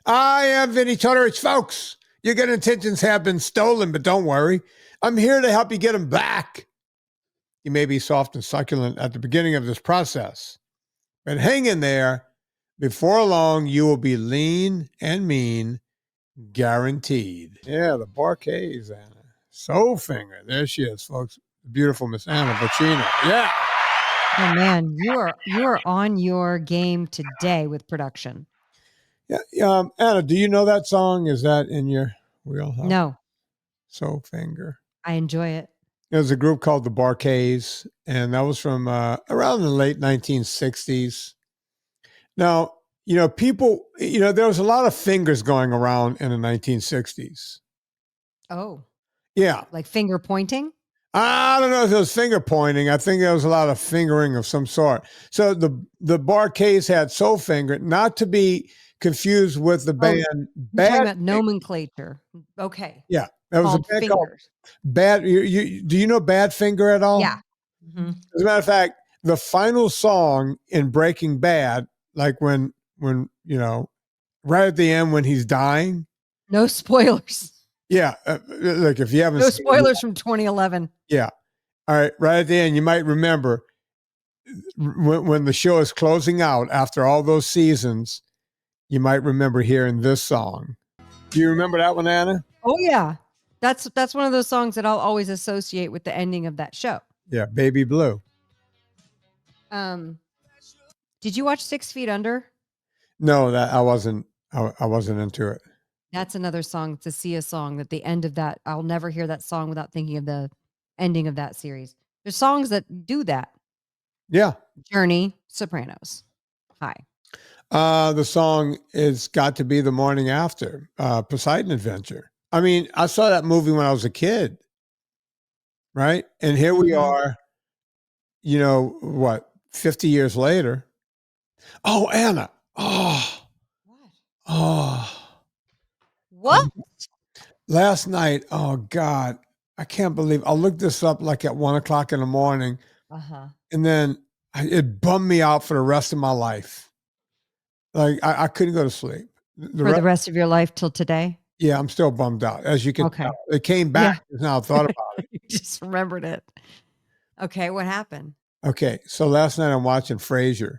I am Vinnie Tortorich, folks. Your good intentions have been stolen, but don't worry. I'm here to help you get them back. You may be soft and succulent at the beginning of this process, but hang in there. Before long, you will be lean and mean, guaranteed. Yeah, the Barcays, Anna. Soul Finger. There she is, folks. Beautiful Miss Anna Vocino. Yeah. Oh man, you are on your game today with production. Yeah. Anna, do you know that song? Is that in your wheelhouse? No. Soul Finger. I enjoy it. There was a group called the Barcays, and that was from around the late 1960s. Now, people, there was a lot of fingers going around in the 1960s. Oh. Yeah. Like finger pointing? I don't know if it was finger pointing. I think there was a lot of fingering of some sort. So the Barcays had Soul Finger, not to be confused with the band Bad. Talking about nomenclature. Okay. Yeah. That was a band called Bad. Do you know Badfinger at all? Yeah. Mm-hmm. As a matter of fact, the final song in Breaking Bad, like when right at the end when he's dying. No spoilers. Yeah. Look, if you haven't No spoilers from 2011. Yeah. All right. Right at the end, you might remember when the show is closing out after all those seasons, you might remember hearing this song. Do you remember that one, Anna? Oh, yeah. That's one of those songs that I'll always associate with the ending of that show. Yeah. Baby Blue. Did you watch 6 Feet Under? No, that I wasn't into it. That's another song, to see a song that the end of that, I'll never hear that song without thinking of the ending of that series. There's songs that do that. Yeah. Journey, Sopranos. Hi. The song is Got to Be the Morning After, Poseidon Adventure. I mean, I saw that movie when I was a kid, right? And here we are, 50 years later. Oh, Anna. Oh. What? Oh. What? Last night, oh God, I can't believe I looked this up like at 1:00 in the morning. Uh-huh. And then it bummed me out for the rest of my life. Like I couldn't go to sleep. For the rest of your life till today? Yeah, I'm still bummed out. As you can tell. It came back now I thought about it. You just remembered it. Okay, what happened? Okay, so last night I'm watching Frasier.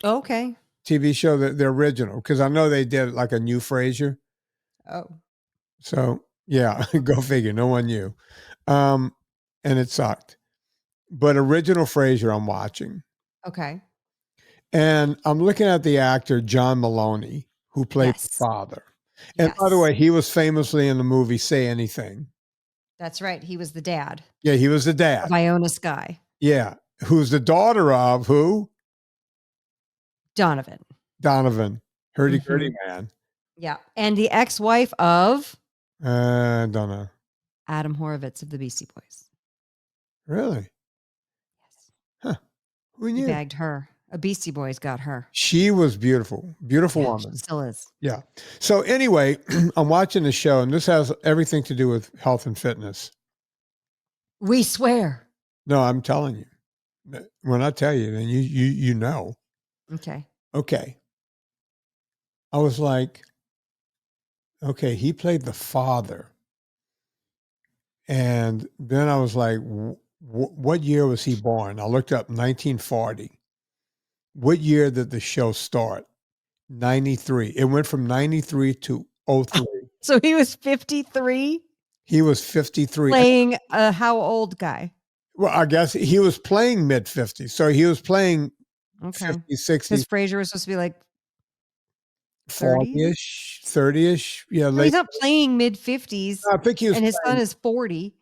Okay. TV show, the original, because I know they did like a new Frasier. Oh. So yeah, go figure. No one knew. And it sucked. But original Frasier I'm watching. Okay. And I'm looking at the actor John Maloney, who played the father. And by the way, he was famously in the movie Say Anything. That's right. He was the dad. Yeah, he was the dad. Iona Sky. Yeah. Who's the daughter of who? Donovan. Hurdy-gurdy man. Yeah. And the ex-wife of? Don't know. Adam Horovitz of the Beastie Boys. Really? Yes. Huh. Who knew? He bagged her. A Beastie Boys got her. She was beautiful. Beautiful woman. She still is. Yeah. So anyway, I'm watching the show, and this has everything to do with health and fitness. We swear. No, I'm telling you. When I tell you, then you know. Okay. I was like, okay, he played the father. And then I was like, what year was he born? I looked up 1940. What year did the show start? 93. It went from 93 to 03. So he was 53? He was 53. Playing a how old guy? Well, I guess he was playing mid-50s. So he was playing 50s, 60s. Because Frasier was supposed to be like 40-ish, 30-ish. Yeah, no, he's not playing mid-50s. I think he was. And his son is 40.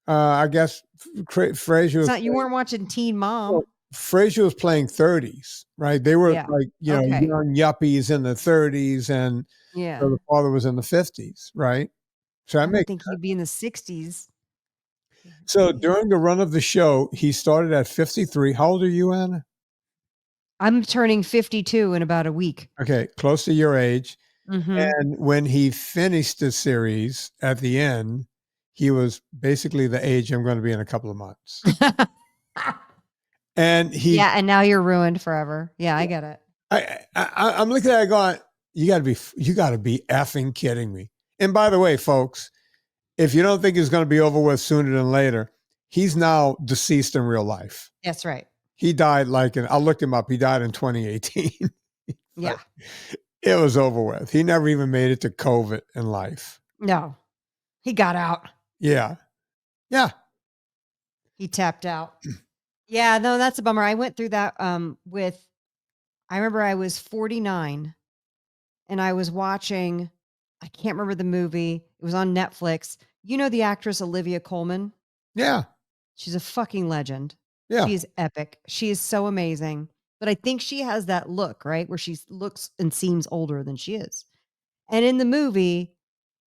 I guess Frasier was. You weren't watching Teen Mom. Well, Frasier was playing 30s, right? They were young yuppies in the 30s, and so the father was in the 50s, right? So I think he'd be in the 60s. So during the run of the show, he started at 53. How old are you, Anna? I'm turning 52 in about a week. Okay, close to your age. Mm-hmm. And when he finished the series at the end, he was basically the age I'm going to be in a couple of months. And and now you're ruined forever. Yeah, I get it. I'm looking at it going, You got to be effing kidding me. And by the way, folks, if you don't think it's going to be over with sooner than later, he's now deceased in real life. That's right. He died I looked him up. He died in 2018. Yeah. It was over with. He never even made it to COVID in life. No, he got out. Yeah. Yeah. He tapped out. Yeah, no, that's a bummer. I went through that I remember I was 49 and I was watching, I can't remember the movie. It was on Netflix. You know the actress Olivia Colman? Yeah. She's a fucking legend. Yeah. She's epic. She is so amazing. But I think she has that look, right? Where she looks and seems older than she is. And in the movie,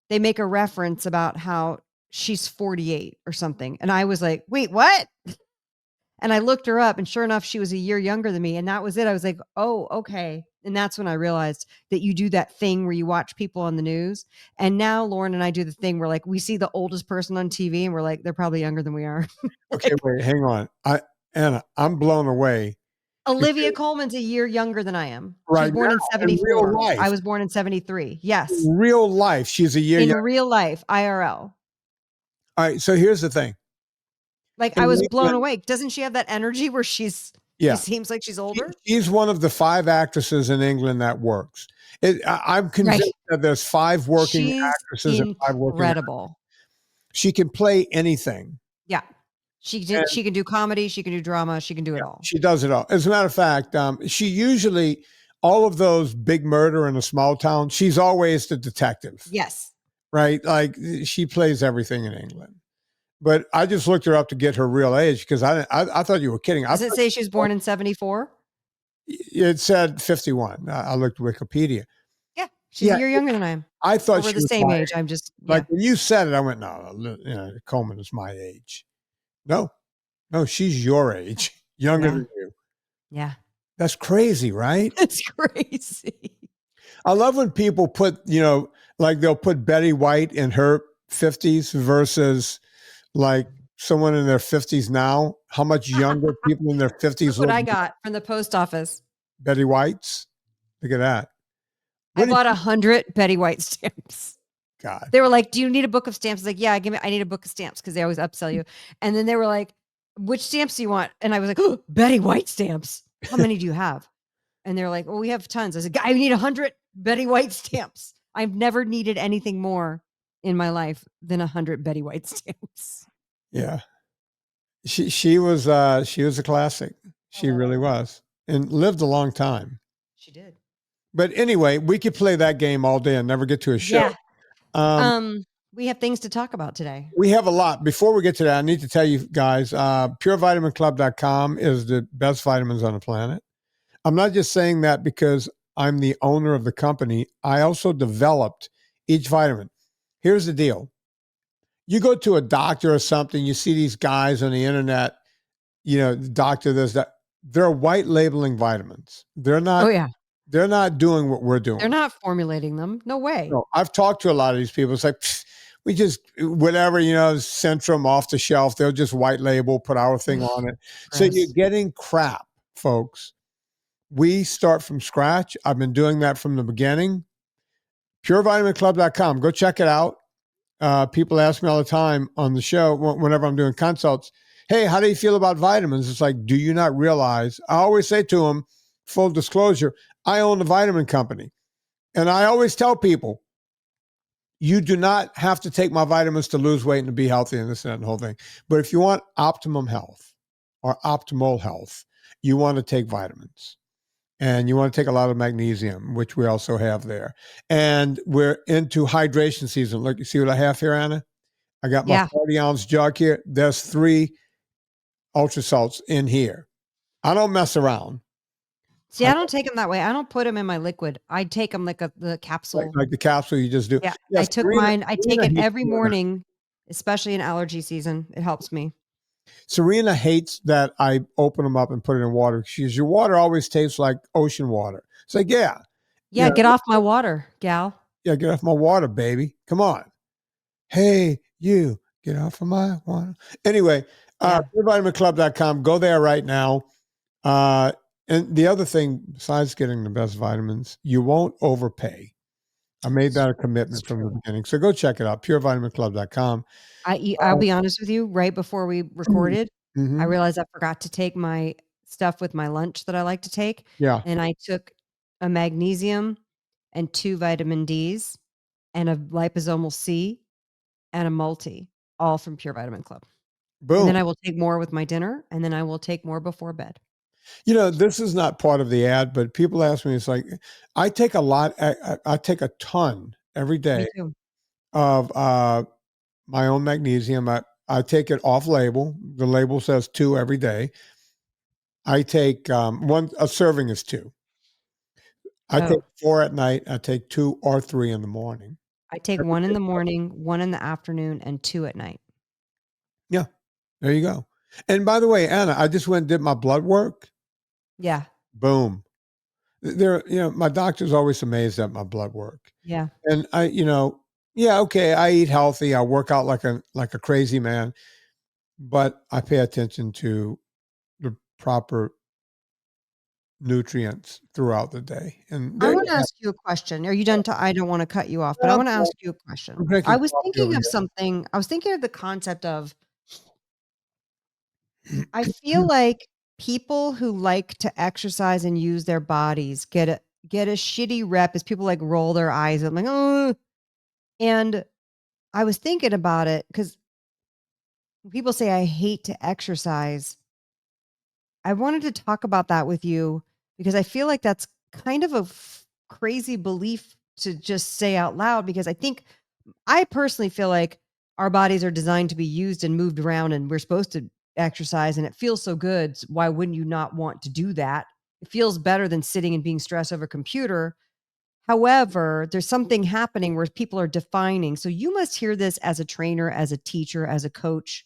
they make a reference about how she's 48 or something. And I was like, wait, what? And I looked her up and sure enough, she was a year younger than me. And that was it. I was like, oh, okay. And that's when I realized that you do that thing where you watch people on the news. And now Lauren and I do the thing where like we see the oldest person on TV and we're like, they're probably younger than we are. Okay, wait, hang on. Anna, I'm blown away. Olivia Colman's a year younger than I am. She Right was born now, in in real 74. life. I was born in 73. Yes. In real life, she's a year In younger. real life, IRL. All right, so here's the thing. Like I was blown away. Doesn't she have that energy where she seems like she's older? She's one of the 5 actresses in England that works. I'm convinced that there's 5 working actresses and 5 working. Incredible. She can play anything. Yeah. She can do comedy, she can do drama, she can do it all. She does it all. As a matter of fact, she usually, all of those big murder in a small town, she's always the detective. Yes. Right? Like she plays everything in England. But I just looked her up to get her real age because I thought you were kidding. Does it say she was born in 74? It said 51. I looked Wikipedia. Yeah. She's a year younger than I am. I thought we're the same age. I'm just like when you said it, I went, no, Coleman is my age. No, she's your age, younger than you. Yeah. That's crazy, right? It's crazy. I love when people put, like they'll put Betty White in her 50s versus like someone in their 50s now. How much younger people in their 50s look what I got from the post office. Betty White's. Look at that. I bought 100 Betty White stamps. God. They were like, do you need a book of stamps? I was like, yeah, I need a book of stamps because they always upsell you. And then they were like, which stamps do you want? And I was like, oh, Betty White stamps. How many do you have? And they're like, well, we have tons. I said, I need 100 Betty White stamps. I've never needed anything more in my life than 100 Betty White stamps. Yeah. She was a classic. She really was. And lived a long time. She did. But anyway, we could play that game all day and never get to a show. Yeah. We have things to talk about today. We have a lot. Before we get to that, I need to tell you guys, purevitaminclub.com is the best vitamins on the planet. I'm not just saying that because I'm the owner of the company. I also developed each vitamin. Here's the deal. You go to a doctor or something, you see these guys on the internet, the doctor does that. They're white labeling vitamins. They're not. Oh, yeah. They're not doing what we're doing. They're not formulating them. No way. No, I've talked to a lot of these people. It's like, we just, whatever, Centrum off the shelf, they'll just white label, put our thing on it. So you're getting crap, folks. We start from scratch. I've been doing that from the beginning. PureVitaminClub.com. Go check it out. People ask me all the time on the show, whenever I'm doing consults, hey, how do you feel about vitamins? It's like, do you not realize? I always say to them, full disclosure, I own the vitamin company. And I always tell people, you do not have to take my vitamins to lose weight and to be healthy and this and that and the whole thing. But if you want optimum health or optimal health, you want to take vitamins. And you want to take a lot of magnesium, which we also have there. And we're into hydration season. Look, you see what I have here, Anna? I got my 40-ounce jug here. There's 3 ultra salts in here. I don't mess around. See, I don't take them that way. I don't put them in my liquid. I take them like the capsule. Like the capsule you just do. Yeah, yes, I took mine. I take it every morning, especially in allergy season. It helps me. Serena hates that I open them up and put it in water. She says, your water always tastes like ocean water. It's like, yeah. Yeah, get off my water, gal. Yeah, get off my water, baby. Come on. Hey, you, get off of my water. Anyway, PureVitaminClub.com. Go there right now. And the other thing, besides getting the best vitamins, you won't overpay. I made that a commitment from the beginning. So go check it out, purevitaminclub.com. I'll be honest with you, right before we recorded, I Mm-hmm. realized I forgot to take my stuff with my lunch that I like to take, Yeah. and I took a magnesium and 2 vitamin Ds and a liposomal C and a multi, all from Pure Vitamin Club. And Boom. then I will take more with my dinner, and then I will take more before bed. This is not part of the ad, but people ask me, it's like, I take a lot, I take a ton every Me day too. of my own magnesium. I take it off label. The label says 2 every day. I take a serving is 2. I take Oh, 4 at night. I take 2 or 3 in the morning. I take Every 1 in day. the morning, 1 in the afternoon, and 2 at night. Yeah, there you go. And by the way, Anna, I just went and did my blood work. Yeah. Boom. My doctor's always amazed at my blood work. Yeah. And yeah, okay, I eat healthy. I work out like a crazy man, but I pay attention to the proper nutrients throughout the day. And I there you wanna have ask you a question. Are you done to I don't wanna cut you off, it. but I I'm wanna ask you a question. drinking coffee over I was thinking of the concept of I here. feel like people who like to exercise and use their bodies get a shitty rep as people, like, roll their eyes and like, "Oh," and I was thinking about it because people say, "I hate to exercise." I wanted to talk about that with you because I feel like that's kind of a crazy belief to just say out loud because I personally feel like our bodies are designed to be used and moved around and we're supposed to exercise and it feels so good. Why wouldn't you not want to do that? It feels better than sitting and being stressed over a computer. However, there's something happening where people are defining. So you must hear this as a trainer, as a teacher, as a coach.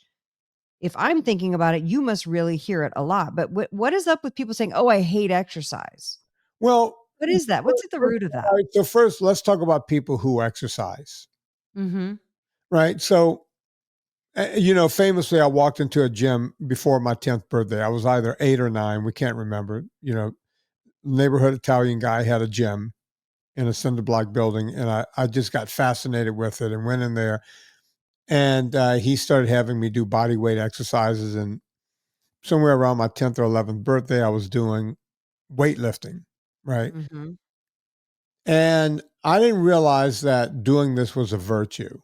If I'm thinking about it, you must really hear it a lot. But what is up with people saying, "Oh, I hate exercise"? Well, What is that? What's at the root of that? all right, so first, let's talk about people who exercise, Mhm. right? So, famously, I walked into a gym before my 10th birthday. I was either 8 or 9. We can't remember. Neighborhood Italian guy had a gym in a cinder block building, and I just got fascinated with it and went in there. And he started having me do body weight exercises. And somewhere around my 10th or 11th birthday, I was doing weightlifting, right? Mhm. And I didn't realize that doing this was a virtue,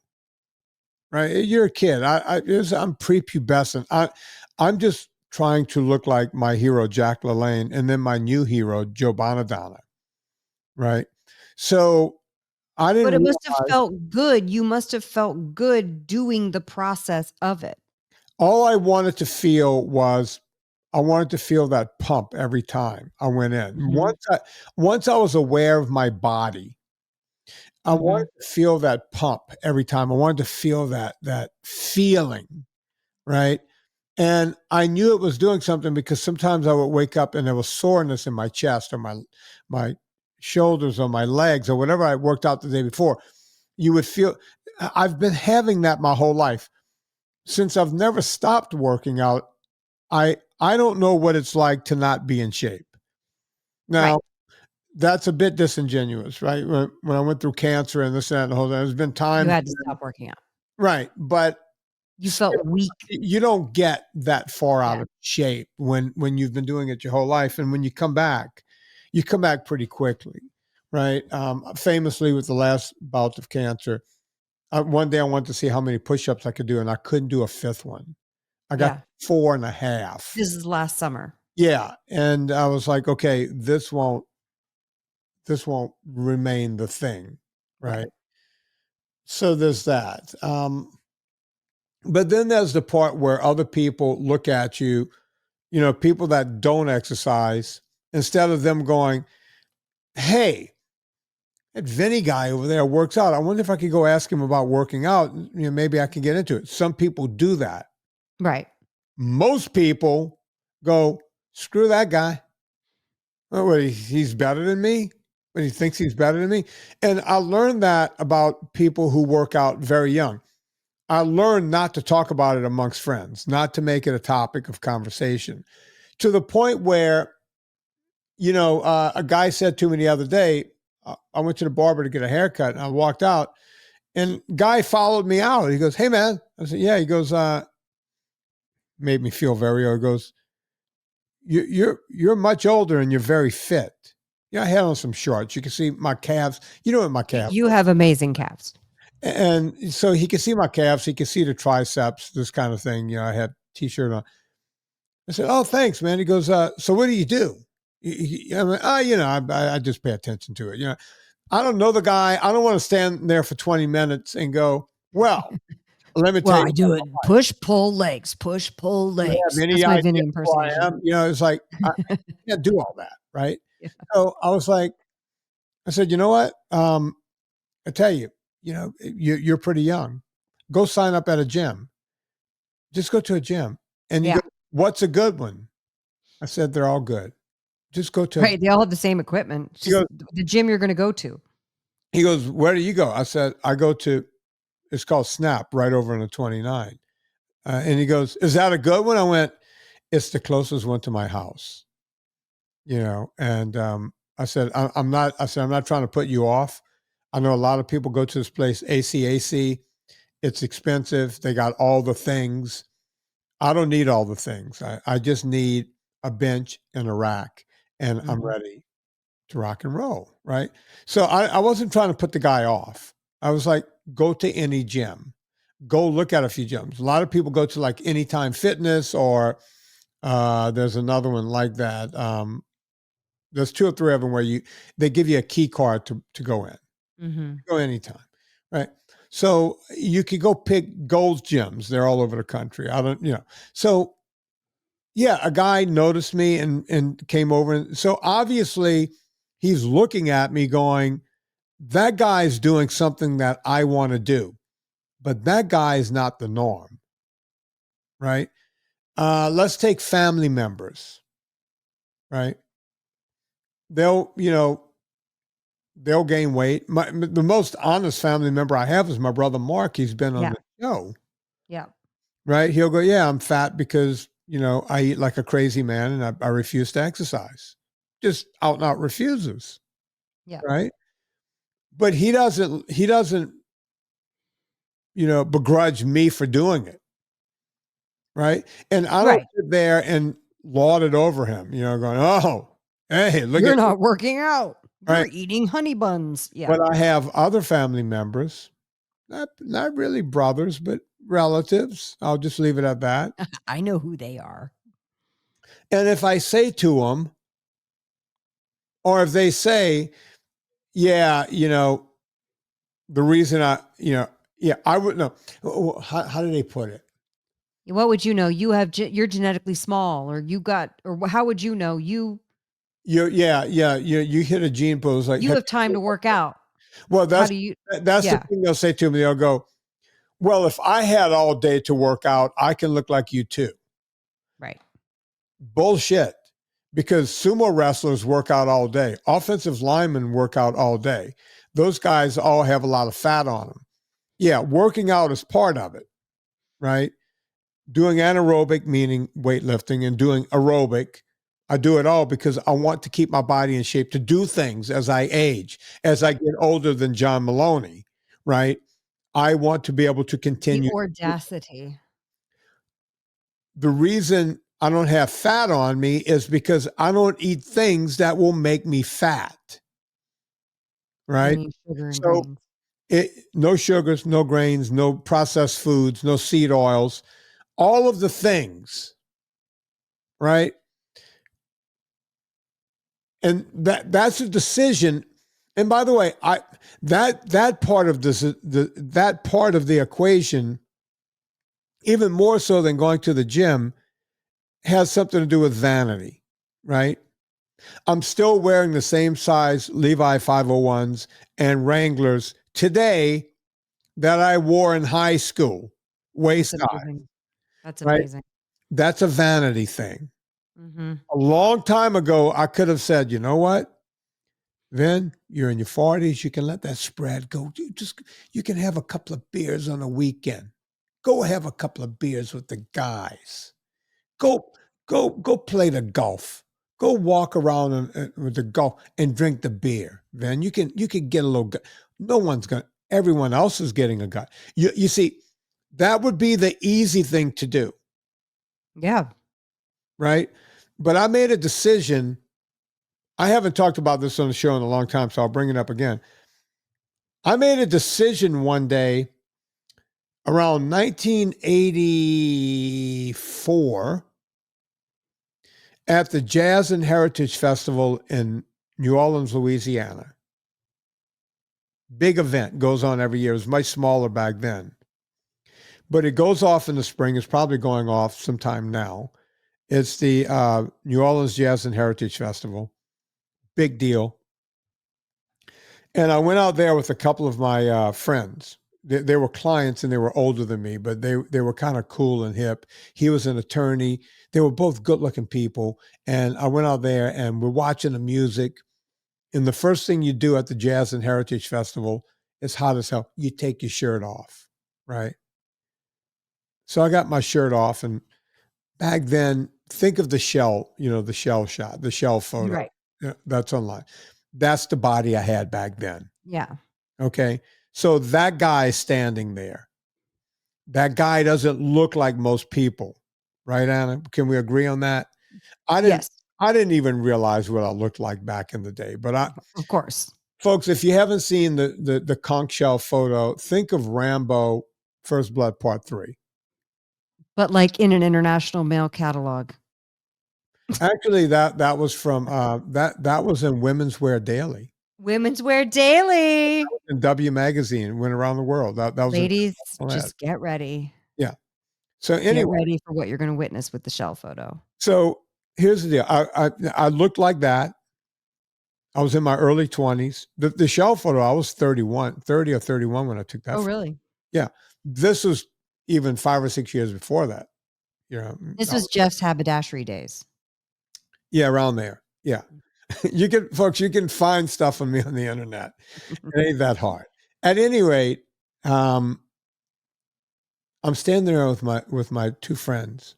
right? You're a kid. I'm prepubescent. I'm just trying to look like my hero, Jack LaLanne, and then my new hero, Joe Bonadonna, right? So I But didn't it must have realize felt good. You must have felt good doing the process of it. all I wanted to feel was I wanted to feel that pump every time I went in. Mhm. Once I was aware of my body, I wanted Mhm. to feel that pump every time. I wanted to feel that feeling, right? And I knew it was doing something because sometimes I would wake up and there was soreness in my chest or my shoulders or my legs or whatever I worked out the day before. You would feel I've been having that my whole life. Since I've never stopped working out, I don't know what it's like to not be in shape. Right. Now, that's a bit disingenuous, right? When I went through cancer and this and that and the whole thing, there's been You times had to stop working out. right, but You felt still, weak. you don't get that far out Yeah. of shape when you've been doing it your whole life, and when you come back pretty quickly, right? Famously, with the last bout of cancer, one day I wanted to see how many push-ups I could do, and I couldn't do a fifth one. I got Yeah. 4.5. This is last summer. Yeah, and I was like, okay, this won't remain the thing, right? Right. So there's that. But then there's the part where other people look at you, people that don't exercise, instead of them going, hey, that Vinnie guy over there works out. I wonder if I could go ask him about working out. Maybe I can get into it. Some people do that. Right. Most people go, screw that guy. Oh, what, he's better than me? But he thinks he's better than me? And I learned that about people who work out very young. I learned not to talk about it amongst friends, not to make it a topic of conversation, to the point where a guy said to me the other day, I went to the barber to get a haircut and I walked out and guy followed me out. He goes, "Hey man." I said, "Yeah." He goes, made me feel very old. He goes, you're much older and you're very fit. Yeah, I had on some shorts. You can see my calves. You know what my calves You have amazing calves. and so he could see my calves. He could see the triceps, this kind of thing. I had t-shirt on. I said, "Oh, thanks, man." He goes, "So what do you do?" I'm like, I just pay attention to it. I don't know the guy. I don't want to stand there for 20 minutes and go, "Well, let me tell Well, you I do it. Push, pull, legs. Push, pull, you have legs. any That's my idea Vinnie who I impersonation. am." It's like, I can't do all that. Right. Yeah. So I was like, I said, "You know what? I tell you, you're pretty young. Go sign up at a gym. Just go to a gym." And you Yeah. go, "What's a good one?" I said, "They're all good. Just go to a Right. They all have the same equipment. It's He just goes, the gym you're going to go to. "Where do you go?" I said, "I go to, it's called Snap right over on the 29." And he goes, "Is that a good one?" I went, "It's the closest one to my house." And I said, I'm not trying to put you off. I know a lot of people go to this place, ACAC. It's expensive. They got all the things. I don't need all the things. I just need a bench and a rack, and I'm Mhm. ready to rock and roll. Right. So I wasn't trying to put the guy off. I was like, go to any gym, go look at a few gyms. A lot of people go to like Anytime Fitness or there's another one like that. There's two or three of them where they give you a key card to go in. Mhm. Go anytime, right? So you could go pick Gold's gyms. They're all over the country. I don't, So yeah, a guy noticed me and came over, and so obviously he's looking at me, going, "That guy's doing something that I want to do, but that guy is not the norm, right?" Let's take family members, right? They'll, they'll gain weight. The most honest family member I have is my brother Mark. He's been on Yeah. the show, Yeah. right? He'll go, "Yeah, I'm fat because, I eat like a crazy man and I refuse to exercise." Just out and out refuses, Yeah. right? But he doesn't, begrudge me for doing it, right? And I don't Right. sit there and laud it over him, going, "Oh, hey, look You're at you," not working out. right? You're eating honey buns. Yeah. But I have other family members, not really brothers, but relatives. I'll just leave it at that. I know who they are. And if I say to them, or if they say, "Yeah, the reason yeah, I would know." How do they put it? What would you know? You're genetically small, or how would you know Yeah, you hit a gene pool. It's like, you have time to work out? well, How that's do you? that's the Yeah. thing they'll say to me. They'll go, "Well, if I had all day to work out, I can look like you too." Right. Bullshit. Because sumo wrestlers work out all day. Offensive linemen work out all day. Those guys all have a lot of fat on them. Yeah, working out is part of it, right? Doing anaerobic, meaning weightlifting, and doing aerobic, I do it all because I want to keep my body in shape to do things as I age, as I get older than John Maloney, right? I want to be able to The continue. audacity. The reason I don't have fat on me is because I don't eat things that will make me fat, right? Meaning sugar and So grains. no sugars, no grains, no processed foods, no seed oils, all of the things, right? And that's a decision. And by the way, that part of that part of the equation, even more so than going to the gym, has something to do with vanity, right? I'm still wearing the same size Levi 501s and Wranglers today that I wore in high school, That's waist high, amazing. That's right? amazing. That's a vanity thing. Mhm. A long time ago, I could have said, "You know what, Vin, you're in your 40s. You can let that spread go. You can have a couple of beers on a weekend. Go have a couple of beers with the guys. Go play the golf. Go walk around with the golf and drink the beer. Then you can get a little. No one's going. Everyone else is getting a gun. You see, that would be the easy thing to do, Yeah. right? But I made a decision. I haven't talked about this on the show in a long time, so I'll bring it up again. I made a decision one day around 1984 at the Jazz and Heritage Festival in New Orleans, Louisiana. Big event, goes on every year. It was much smaller back then. But it goes off in the spring. It's probably going off sometime now. It's the New Orleans Jazz and Heritage Festival. Big deal. And I went out there with a couple of my friends. They were clients and they were older than me, but they were kind of cool and hip. He was an attorney. They were both good-looking people. And I went out there and we're watching the music. And the first thing you do at the Jazz and Heritage Festival is hot as hell. You take your shirt off, right? So I got my shirt off, and back then, think of the shell, the shell shot, the shell photo. Right. That's online. That's the body I had back then. Yeah. Okay. So that guy is standing there. That guy doesn't look like most people, right, Anna? Can we agree on that? Yes. I didn't even realize what I looked like back in the day, but Of course. folks, if you haven't seen the conch shell photo, think of Rambo First Blood Part 3. But like in an international mail catalog. Actually, that was from that was in Women's Wear Daily. Women's Wear Daily. In W Magazine, went around the world. That was Ladies, just get ready. Yeah. So Get anyway, ready for what you're going to witness with the shell photo. so here's the deal. I looked like that. I was in my early 20s. The shell photo, I was 30 or 31 when I took that. Oh, photo. really? Yeah. This was even 5 or 6 years before that. This was Jeff's haberdashery days. Yeah, around there. Yeah. You can find stuff on me on the internet. It ain't that hard. At any rate, I'm standing there with my two friends,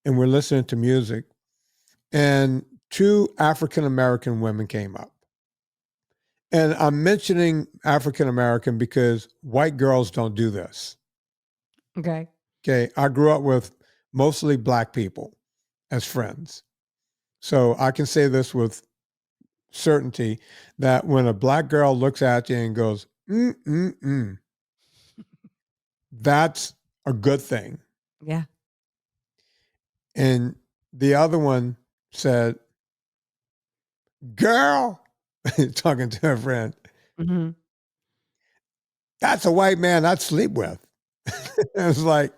and we're listening to music, and two African American women came up. And I'm mentioning African American because white girls don't do this. Okay. Okay. I grew up with mostly black people as friends. So I can say this with certainty that when a black girl looks at you and goes, that's a good thing. Yeah. And the other one said, girl, talking to her friend, Mm-hmm. that's a white man I'd sleep with. It was like,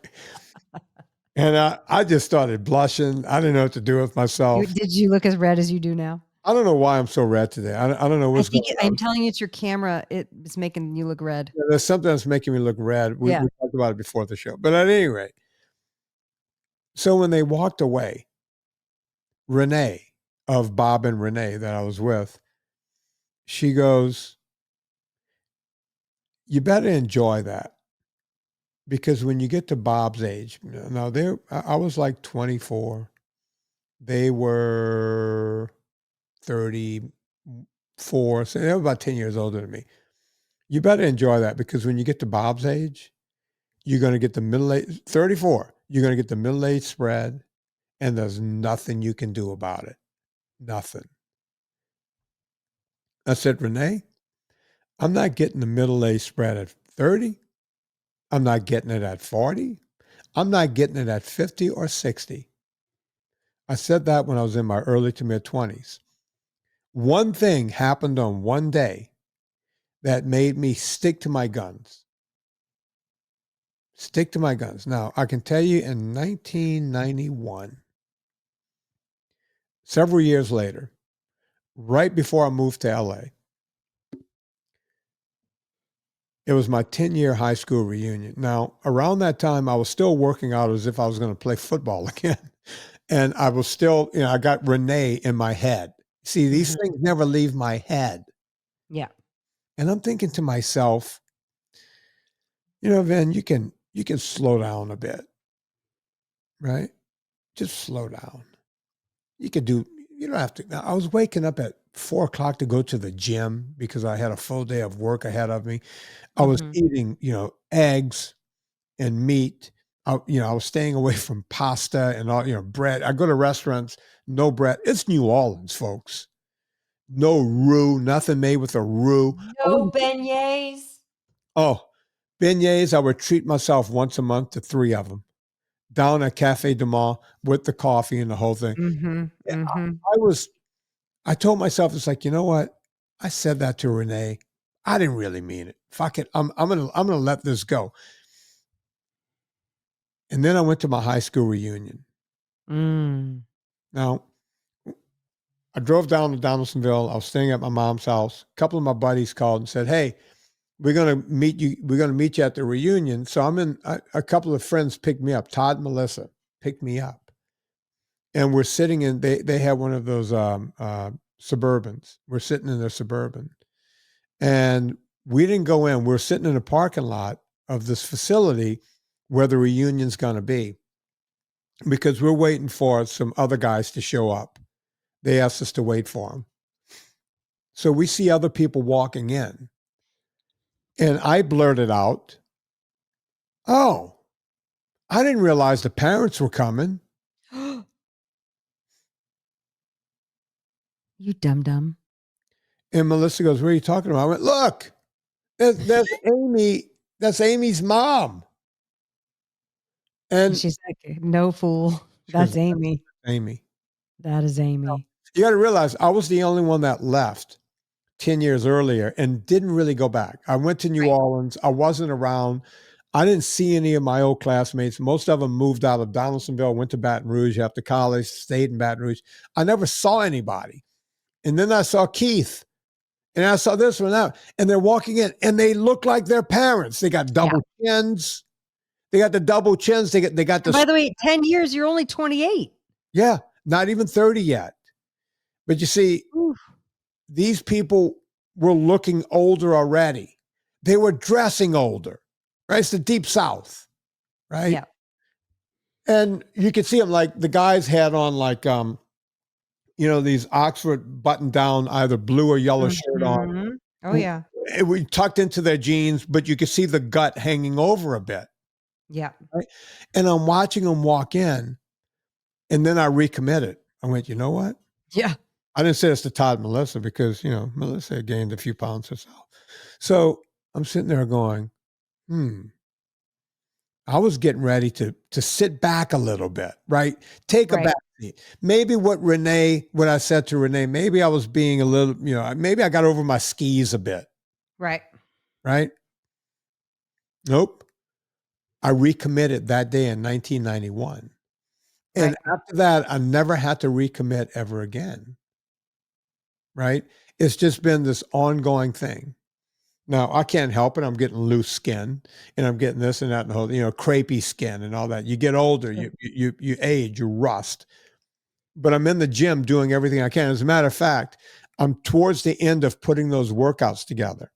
and I just started blushing. I didn't know what to do with myself. Did you look as red as you do now? I don't know why I'm so red today. I don't know what's going on. I'm telling you, it's your camera. It's making you look red. Yeah, there's something that's making me look red. We talked about it before the show. But at any rate, so when they walked away, Renee of Bob and Renee that I was with, she goes, you better enjoy that. Because when you get to Bob's age, now I was like 24. They were 34. So they were about 10 years older than me. You better enjoy that because when you get to Bob's age, you're going to get the middle age, 34. You're going to get the middle age spread, and there's nothing you can do about it. Nothing. I said, Renee, I'm not getting the middle age spread at 30. I'm not getting it at 40. I'm not getting it at 50 or 60. I said that when I was in my early to mid 20s. One thing happened on one day that made me stick to my guns. Stick to my guns. Now, I can tell you in 1991, several years later, right before I moved to LA, it was my 10-year high school reunion. Now, around that time, I was still working out as if I was going to play football again. And I was still, I got Renee in my head. See, these things never leave my head. Yeah. And I'm thinking to myself, Vin, you can slow down a bit, right? Just slow down. You could do, you don't have to. I was waking up at 4 o'clock to go to the gym because I had a full day of work ahead of me. I was Mhm. eating, eggs and meat. I was staying away from pasta and all, bread. I go to restaurants, no bread. It's New Orleans, folks. No roux, nothing made with a roux. No beignets. Oh, beignets, I would treat myself once a month to 3 of them down at Cafe Du Monde with the coffee and the whole thing. Mhm, And mhm. I told myself, it's like, you know what? I said that to Renee. I didn't really mean it. Fuck it. I'm gonna let this go. And then I went to my high school reunion. Mm. Now, I drove down to Donaldsonville. I was staying at my mom's house. A couple of my buddies called and said, "Hey, we're gonna meet you. We're gonna meet you at the reunion." So I'm in. A couple of friends picked me up. Todd and Melissa picked me up, and we're sitting in. They had one of those Suburbans. We're sitting in their Suburban, and we didn't go in. We're sitting in a parking lot of this facility where the reunion's gonna be, because we're waiting for some other guys to show up. They asked us to wait for them. So we see other people walking in. And I blurted out, "Oh, I didn't realize the parents were coming." You dum-dum. And Melissa goes, "What are you talking about?" I went, "Look, that's Amy. That's Amy's mom." And And she's like, "No, fool. she That's goes, Amy. "Amy." That is Amy." You got to realize I was the only one that left 10 years earlier and didn't really go back. I went to New Right. Orleans. I wasn't around. I didn't see any of my old classmates. Most of them moved out of Donaldsonville, went to Baton Rouge after college, stayed in Baton Rouge. I never saw anybody. And then I saw Keith, and I saw this one out, and they're walking in, and they look like their parents. They got Yeah. double chins. They got the double chins. They got And the by the way, 10 years, you're only 28. yeah, not even 30 yet. But you see, Oof. these people were looking older already. They were dressing older, right? It's the Deep South, right? Yeah. And you could see them, like the guys had on like these Oxford button down, either blue or yellow shirt on. Mhm. Oh, yeah. We tucked into their jeans, but you could see the gut hanging over a bit. Yeah. Right? And I'm watching them walk in, and then I recommitted. I went, you know what? Yeah. I didn't say this to Todd and Melissa because, Melissa had gained a few pounds herself. So I'm sitting there going, I was getting ready to sit back a little bit, right? Take a Right. back seat. Maybe what I said to Renee, maybe I was being a little, maybe I got over my skis a bit, Right. right? Nope. I recommitted that day in 1991. And Right. after that, I never had to recommit ever again, right? It's just been this ongoing thing. Now, I can't help it. I'm getting loose skin, and I'm getting this and that and the whole, crepey skin and all that. You get older, Sure. you age, you rust. But I'm in the gym doing everything I can. As a matter of fact, I'm towards the end of putting those workouts together,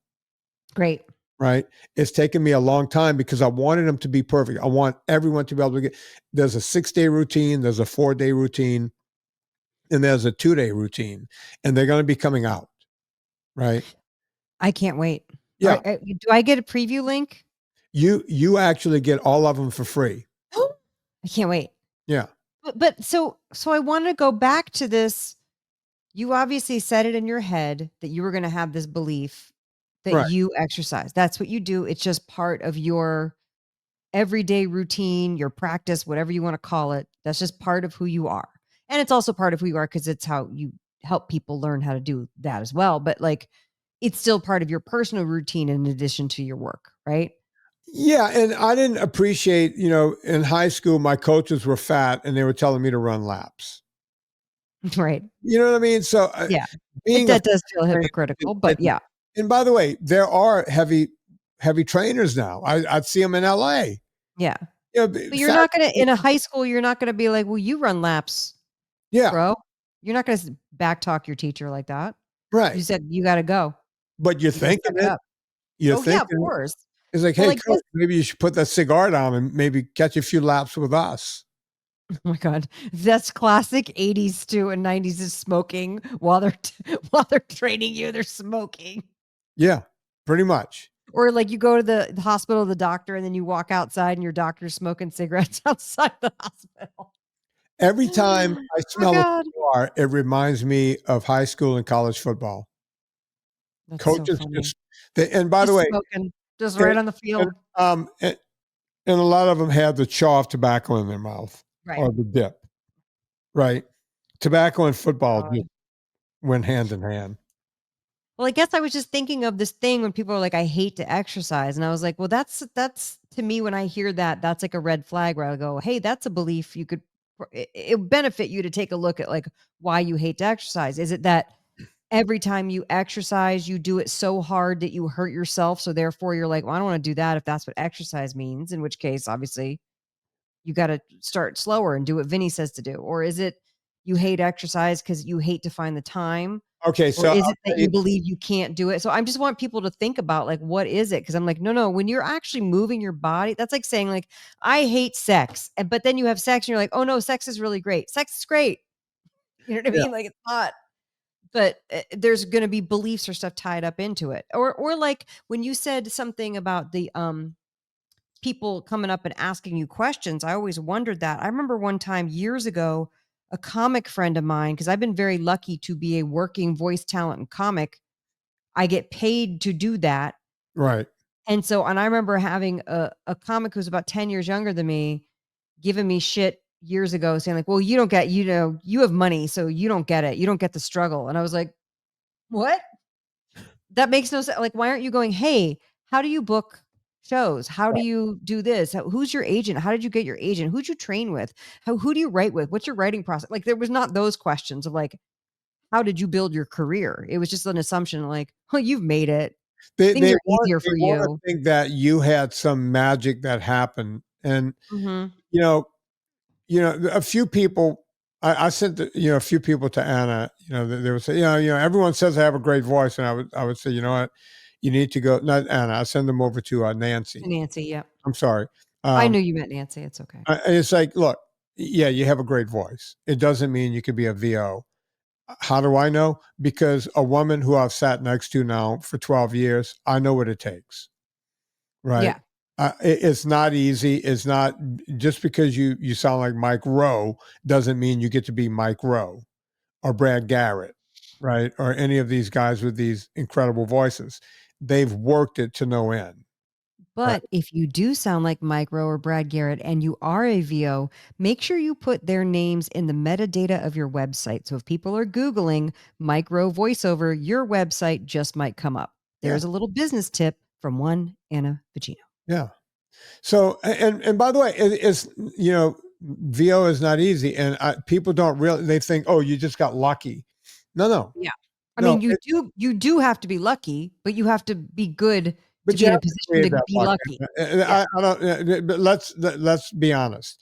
Great. right? It's taken me a long time because I wanted them to be perfect. I want everyone to be able to get, there's a 6-day routine, there's a 4-day routine, and there's a 2-day routine, and they're going to be coming out, right? I can't wait. Yeah. Do I get a preview link? You actually get all of them for free. I can't wait. Yeah. But so I want to go back to this. You obviously said it in your head that you were going to have this belief that Right. you exercise. That's what you do. It's just part of your everyday routine, your practice, whatever you want to call it. That's just part of who you are. And it's also part of who you are because it's how you help people learn how to do that as well. But like, it's still part of your personal routine in addition to your work, right? Yeah, and I didn't appreciate, in high school, my coaches were fat and they were telling me to run laps. Right. You know what I mean? So Yeah. being That does feel hypocritical, but yeah. And by the way, there are heavy trainers now. I'd see them in LA. Yeah. You know, But you're not going to, in a high school, you're not going to be like, well, you run laps, yeah, bro. You're not going to back talk your teacher like that. You right. said, you got to go. But you're You gotta thinking suck it it. up. You're Oh, yeah, of thinking it. course. It's like, Well, hey, like coach, maybe you should put that cigar down and maybe catch a few laps with us. Oh my God. That's classic 80s too and 90s is smoking while while they're training you, they're smoking. Yeah, pretty much. Or like you go to the hospital, the doctor, and then you walk outside and your doctor's smoking cigarettes outside the hospital. Every time I Oh my smell a God. cigar, it reminds me of high school and college football. That's so Coaches funny. just and by the Just way, smoking, just and right on the and, field. um, and and a lot of them have the chaw of tobacco in their mouth Right. or the dip, right? Tobacco and football God. just went hand in hand. Well, I guess I was just thinking of this thing when people are like, "I hate to exercise," and I was like, "Well, that's to me when I hear that, that's like a red flag where I go, hey, that's a belief you could it would benefit you to take a look at like why you hate to exercise. Is it that every time you exercise, you do it so hard that you hurt yourself, so therefore you're like, well, I don't want to do that if that's what exercise means. In which case, obviously, you got to start slower and do what Vinny says to do, or is it you hate exercise because you hate to find the time?" Okay, Or so is I'll it that tell you you believe you can't do it? So I just want people to think about like, what is it? Because I'm like, no, no, when you're actually moving your body, that's like saying like, I hate sex. But then you have sex and you're like, oh no, sex is really great. Sex is great. You know what I yeah, mean? Like it's not, but there's going to be beliefs or stuff tied up into it. Or like when you said something about the people coming up and asking you questions, I always wondered that. I remember one time years ago, a comic friend of mine, because I've been very lucky to be a working voice talent and comic. I get paid to do that. right. And I remember having a comic who's about 10 years younger than me giving me shit years ago saying like, "Well, you don't get, you have money, so you don't get it. You don't get the struggle." And I was like, "What? That makes no sense. Like, why aren't you going, hey, how do you book shows? How do you do this? Who's your agent? How did you get your agent? Who'd you train with? Who do you write with? What's your writing process?" Like, there was not those questions of like, how did you build your career? It was just an assumption like, oh, you've made it. Things are easier They for wanna you. think that you had some magic that happened, and, Mhm. you know a few people I sent a few people to Anna, they would say, everyone says I have a great voice, and I would say, "You know what? You need to go," not Anna, I send them over to, Nancy. Nancy, yep. I'm sorry. I Um, knew you meant Nancy, it's okay. it's like, "Look, yeah, you have a great voice. It doesn't mean you could be a VO." How do I know? Because a woman who I've sat next to now for 12 years, I know what it takes, right? Yeah. It's not easy. It's not just because you sound like Mike Rowe doesn't mean you get to be Mike Rowe or Brad Garrett, right? Or any of these guys with these incredible voices. They've worked it to no end, right? But if you do sound like Mike Rowe or Brad Garrett and you are a VO, make sure you put their names in the metadata of your website. So if people are Googling Mike Rowe voiceover, your website just might come up. Yeah, There's a little business tip from one Anna Vocino. yeah. So, and by the way, it's VO is not easy, and people don't really they think, oh, you just got lucky. No, no, Yeah. I no. mean, you do have to be lucky, but you have to be good to But be you in a have to position create to that be luck, lucky. and Yeah. I don't but let's be honest.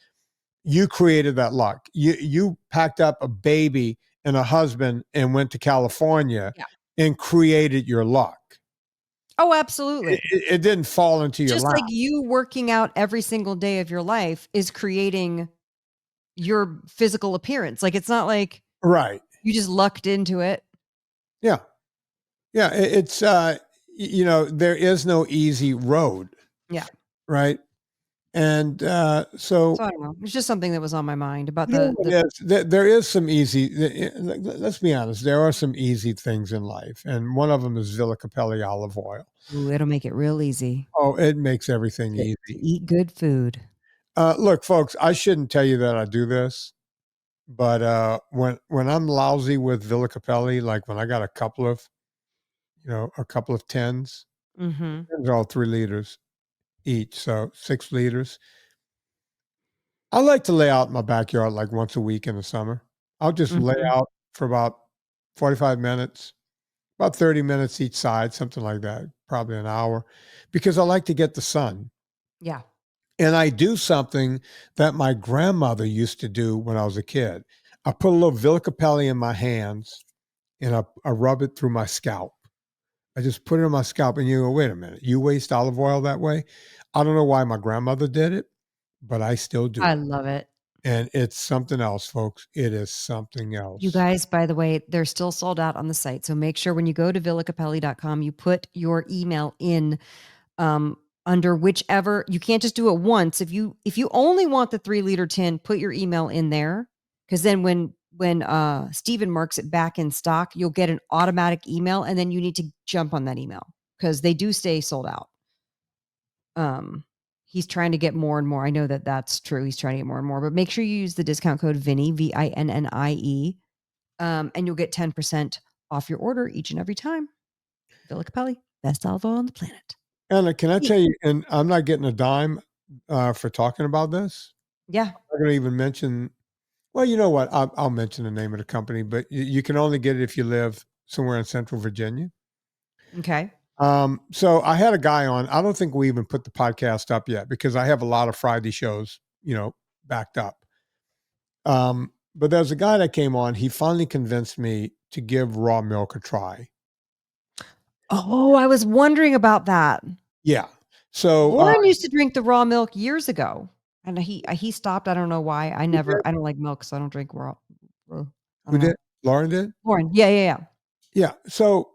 You created that luck. You packed up a baby and a husband and went to California Yeah. and created your luck. Oh, It absolutely. it it didn't fall into your Just lap. like you working out every single day of your life is creating your physical appearance. Like, it's not like Right. you just lucked into it. Yeah. Yeah, it's, there is no easy road, Yeah. right? And, So so I don't know. It's just something that was on my mind about you know the what the it is? There is some easy let's be honest, there are some easy things in life, and one of them is Villa Capelli olive oil. ooh, it'll make it real easy Oh, it makes everything to easy. eat good food. Look, folks, I shouldn't tell you that I do this, but, when I'm lousy with Villa Capelli, like when I got a couple of 10s, Mhm. they're all 3 liters each, so 6 liters. I like to lay out in my backyard like once a week in the summer. I'll just lay Mhm. out for about 45 minutes, about 30 minutes each side, something like that, probably an hour, because I like to get the sun. Yeah. And I do something that my grandmother used to do when I was a kid. I put a little Villicapelli in my hands and I rub it through my scalp. I just put it on my scalp and you go, wait a minute, you waste olive oil that way? I don't know why my grandmother did it, but I still do I it. love it. And it's something else, folks. It is something else. You guys, by the way, they're still sold out on the site. So make sure when you go to villacapelli.com, you put your email in under whichever. You can't just do it once. If you only want the 3-liter tin, put your email in there. Because then when Steven marks it back in stock, you'll get an automatic email, and then you need to jump on that email because they do stay sold out. He's trying to get more and more. I know that that's true. He's trying to get more and more, but make sure you use the discount code Vinnie, Vinnie, and you'll get 10% off your order each and every time. Villa Capelli, best olive oil on the planet. Anna, can I tell you, and I'm not getting a dime for talking about this. Yeah. I'm not going to even mention, well, you know what? I'll mention the name of the company, but you can only get it if you live somewhere in Central Virginia. Okay. So I had a guy on. I don't think we even put the podcast up yet because I have a lot of Friday shows, backed up. But there's a guy that came on. He finally convinced me to give raw milk a try. Oh, I was wondering about that. Yeah. So Warren used to drink the raw milk years ago, and he stopped. I don't know why. I don't like milk, so I don't drink raw. Who did? Lauren did? Lauren. Yeah. Yeah. So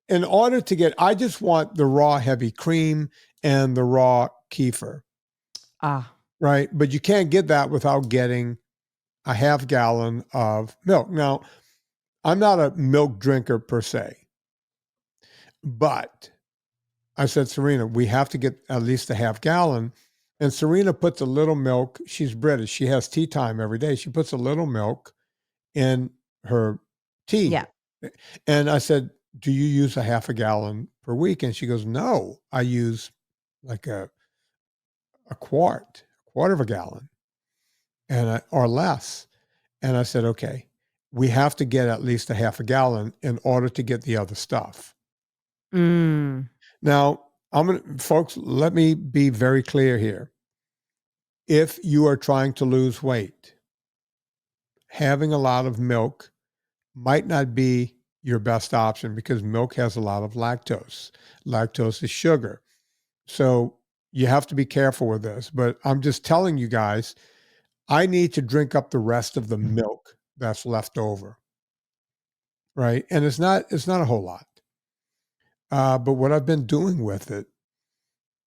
in order to get, I just want the raw heavy cream and the raw kefir. Right. But you can't get that without getting a half gallon of milk. Now, I'm not a milk drinker per se, but I said, Serena, we have to get at least a half gallon. And Serena puts a little milk. She's British. She has tea time every day. She puts a little milk in her tea. Yeah. And I said, do you use a half a gallon per week? And she goes, no, I use like a quarter of a gallon or less. And I said, okay, we have to get at least a half a gallon in order to get the other stuff. Now, folks, let me be very clear here. If you are trying to lose weight, having a lot of milk might not be your best option because milk has a lot of lactose. Lactose is sugar. So you have to be careful with this. But I'm just telling you guys, I need to drink up the rest of the milk that's left over. Right. And it's not a whole lot. But what I've been doing with it,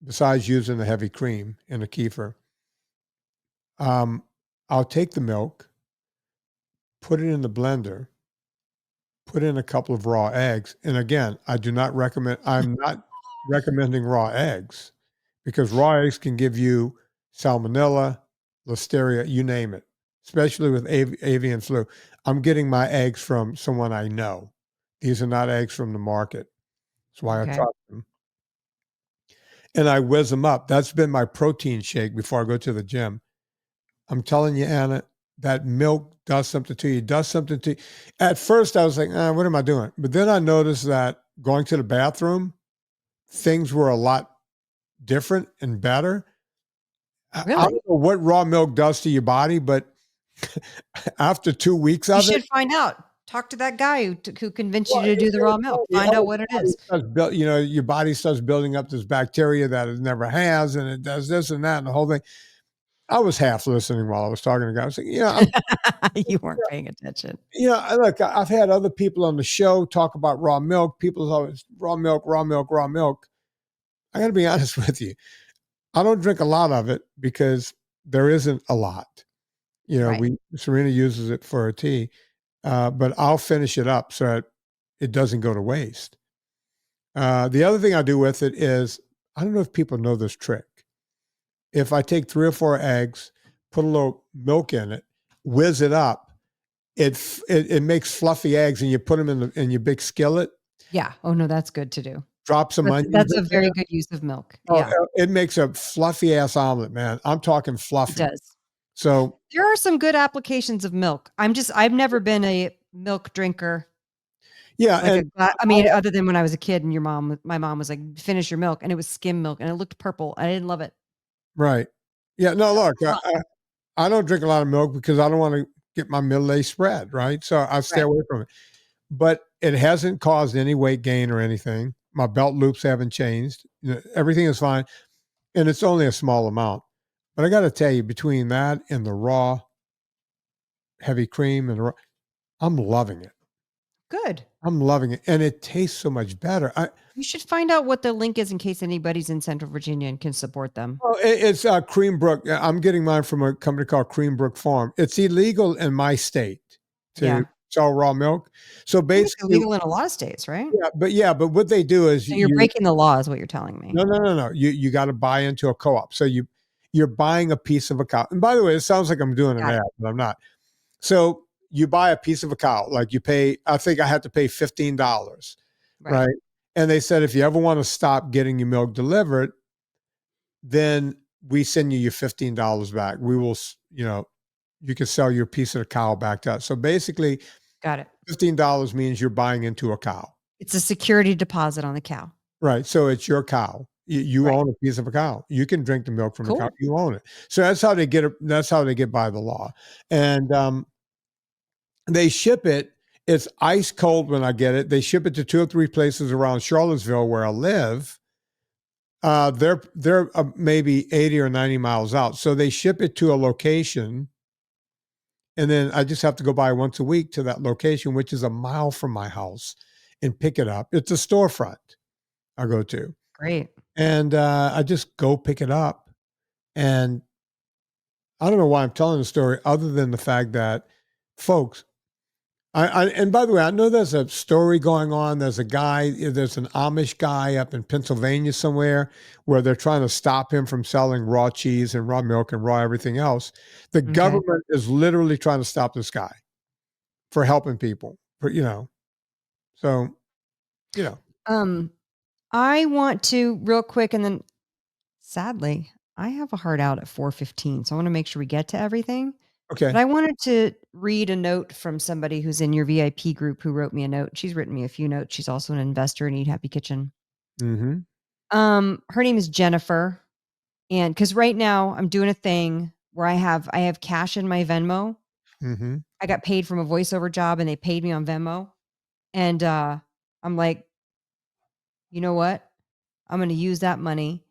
besides using the heavy cream and the kefir, I'll take the milk, put it in the blender, put in a couple of raw eggs. And again, I'm not recommending raw eggs because raw eggs can give you salmonella, listeria, you name it, especially with avian flu. I'm getting my eggs from someone I know. These are not eggs from the market. That's why I trust them. And I whiz them up. That's been my protein shake before I go to the gym. I'm telling you, Anna, that milk does something to you. At first, I was like, what am I doing? But then I noticed that going to the bathroom, things were a lot different and better. Really? I don't know what raw milk does to your body, but after 2 weeks of it. You should find out. Talk to that guy who convinced you to do the raw milk. Find out what it is. Your body starts building up this bacteria that it never has, and it does this and that and the whole thing. I was half listening while I was talking to guys. You weren't paying attention. Look, I've had other people on the show talk about raw milk. People always raw milk. I got to be honest with you. I don't drink a lot of it because there isn't a lot. Right. Serena uses it for her tea, but I'll finish it up so that it doesn't go to waste. The other thing I do with it is, I don't know if people know this trick. If I take 3 or 4 eggs, put a little milk in it, whiz it up, it makes fluffy eggs, and you put them in your big skillet. Yeah. Oh no, that's good to do. Drop some onions. That's a very good use of milk. Yeah. It makes a fluffy ass omelet, man. I'm talking fluffy. It does. So there are some good applications of milk. I've never been a milk drinker. Yeah. Other than when I was a kid and my mom was like, finish your milk, and it was skim milk and it looked purple. I didn't love it. Right. Yeah. No, look, I don't drink a lot of milk because I don't want to get my middle-aged spread. Right. So I stay away from it, but it hasn't caused any weight gain or anything. My belt loops haven't changed. Everything is fine. And it's only a small amount, but I got to tell you, between that and the raw heavy cream and I'm loving it. Good. I'm loving it, and it tastes so much better. You should find out what the link is in case anybody's in Central Virginia and can support them. Well, it's Creambrook. I'm getting mine from a company called Creambrook Farm. It's illegal in my state to Yeah. sell raw milk. So I think it's basically, illegal in a lot of states, right? but what they do is So you're breaking the law is what you're telling me. no. You got to buy into a co-op. So you're buying a piece of a cow. And by the way, it sounds like I'm doing an Got it. ad, but I'm not. So you buy a piece of a cow, like you pay. I think I had to pay $15, right? And they said if you ever want to stop getting your milk delivered, then we send you your $15 back. We will, you can sell your piece of the cow back to us. So basically, Got it. $15 means you're buying into a cow. It's a security deposit on the cow. Right. So it's your cow. You Right. own a piece of a cow. You can drink the milk from the cow. Cool. You own it. So that's how they get it. That's how they get by the law. And they ship it. It's ice cold when I get it. They ship it to 2 or 3 places around Charlottesville where I live. They're maybe 80 or 90 miles out. So they ship it to a location, and then I just have to go by once a week to that location, which is a mile from my house, and pick it up. It's a storefront I go to. Great. And I just go pick it up. And I don't know why I'm telling the story other than the fact that, folks, and by the way, I know there's a story going on. There's an Amish guy up in Pennsylvania somewhere where they're trying to stop him from selling raw cheese and raw milk and raw everything else. The government is literally trying to stop this guy for helping people, so, I want to real quick, and then sadly, I have a hard out at 4:15, so I want to make sure we get to everything. okay. But I wanted to read a note from somebody who's in your VIP group who wrote me a note. She's written me a few notes. She's also an investor in Eat Happy Kitchen. Mm-hmm. Her name is Jennifer, and because right now I'm doing a thing where I have cash in my Venmo. Mm-hmm. I got paid from a voiceover job, and they paid me on Venmo, and I'm like, you know what? I'm going to use that money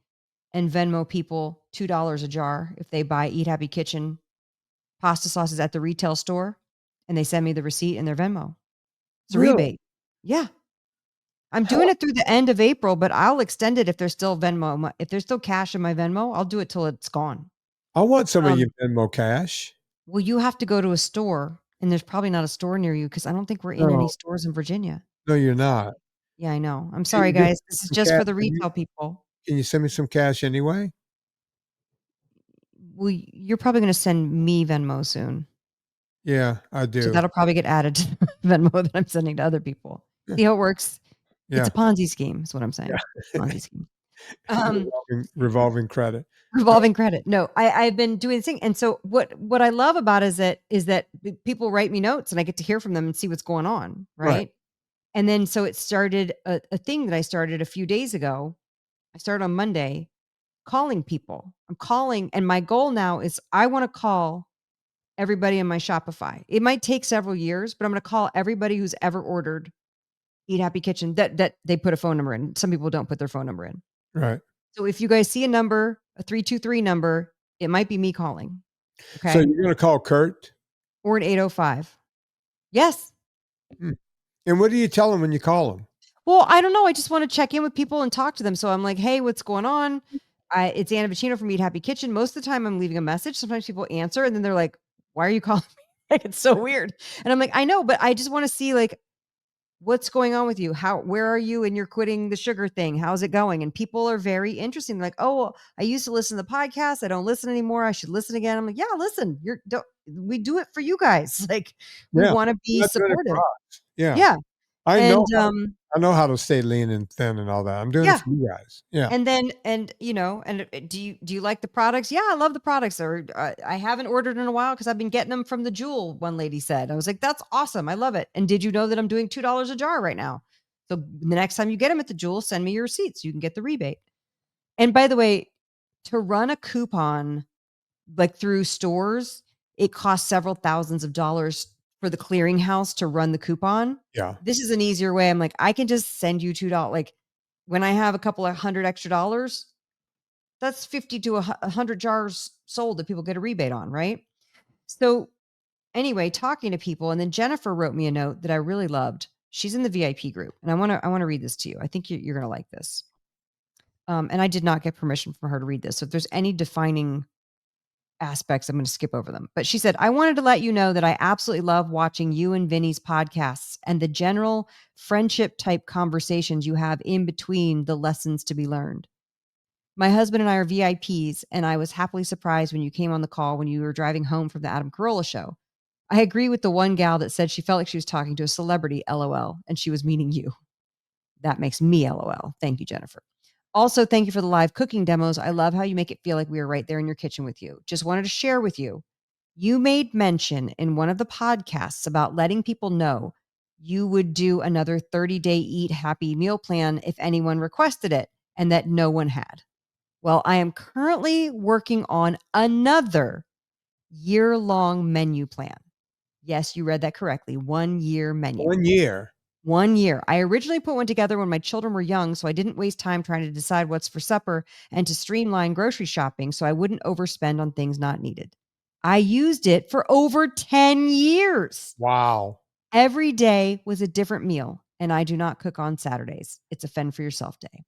and Venmo people $2 a jar if they buy Eat Happy Kitchen pasta sauces at the retail store, and they send me the receipt in their Venmo. It's a rebate. Yeah. I'm doing it through the end of April, but I'll extend it if there's still Venmo. If there's still cash in my Venmo, I'll do it till it's gone. I want some of your Venmo cash. Well, you have to go to a store, and there's probably not a store near you because I don't think we're in any stores in Virginia. No, you're not. Yeah, I know. I'm sorry, guys. This is just for the retail people. Can you send me some cash anyway? Well, you're probably going to send me Venmo soon. Yeah, I do. So that'll probably get added to Venmo that I'm sending to other people. See how it works? Yeah. It's a Ponzi scheme, is what I'm saying. Yeah. Ponzi scheme. Revolving credit. Revolving credit. No, I've been doing this thing. And so what I love about it is that people write me notes and I get to hear from them and see what's going on. Right. And then so it started a thing that I started a few days ago. I started on Monday calling people. I'm calling, and my goal now is I want to call everybody in my Shopify. It might take several years, but I'm going to call everybody who's ever ordered Eat Happy Kitchen that they put a phone number in. Some people don't put their phone number in. Right. So if you guys see a number, a 323 number, it might be me calling. Okay. So you're going to call Kurt? Or an 805. Yes. And what do you tell them when you call them? Well, I don't know. I just want to check in with people and talk to them. So I'm like, hey, what's going on? It's Anna Vocino from Eat Happy Kitchen. Most of the time I'm leaving a message. Sometimes people answer and then they're like, why are you calling me? Like, it's so weird. And I'm like, I know, but I just want to see like, what's going on with you? Where are you? And you're quitting the sugar thing. How's it going? And people are very interesting. They're like, oh, well, I used to listen to the podcast. I don't listen anymore. I should listen again. I'm like, yeah, listen, we do it for you guys. Like, we want to be supportive. Yeah. Yeah. I know how to stay lean and thin and all that. I'm doing it for you guys. Yeah. And then, do you like the products? Yeah, I love the products. Or I haven't ordered in a while because I've been getting them from the Jewel. One lady said, I was like, that's awesome. I love it. And did you know that I'm doing $2 a jar right now? So the next time you get them at the Jewel, send me your receipts. So you can get the rebate. And by the way, to run a coupon like through stores, it costs several thousands of dollars for the clearinghouse to run the coupon. Yeah. This is an easier way. I'm like, I can just send you $2. Like when I have a couple of $100 extra, that's 50 to 100 jars sold that people get a rebate on. Right. So anyway, talking to people, and then Jennifer wrote me a note that I really loved. She's in the VIP group, and I want to read this to you. I think you're going to like this. And I did not get permission from her to read this. So if there's any defining aspects, I'm going to skip over them. But she said, I wanted to let you know that I absolutely love watching you and Vinny's podcasts and the general friendship type conversations you have in between the lessons to be learned. My husband and I are VIPs, and I was happily surprised when you came on the call when you were driving home from the Adam Carolla show. I agree with the one gal that said she felt like she was talking to a celebrity, LOL, and she was meaning you. That makes me LOL. Thank you, Jennifer. Also, thank you for the live cooking demos. I love how you make it feel like we were right there in your kitchen with you. Just wanted to share with you. You made mention in one of the podcasts about letting people know you would do another 30-day eat happy meal plan if anyone requested it, and that no one had. Well, I am currently working on another year-long menu plan. Yes, you read that correctly. 1 year menu. 1 year. 1 year. I originally put one together when my children were young, so I didn't waste time trying to decide what's for supper and to streamline grocery shopping so I wouldn't overspend on things not needed. I used it for over 10 years. Wow. Every day was a different meal, and I do not cook on Saturdays. It's a fend for yourself day.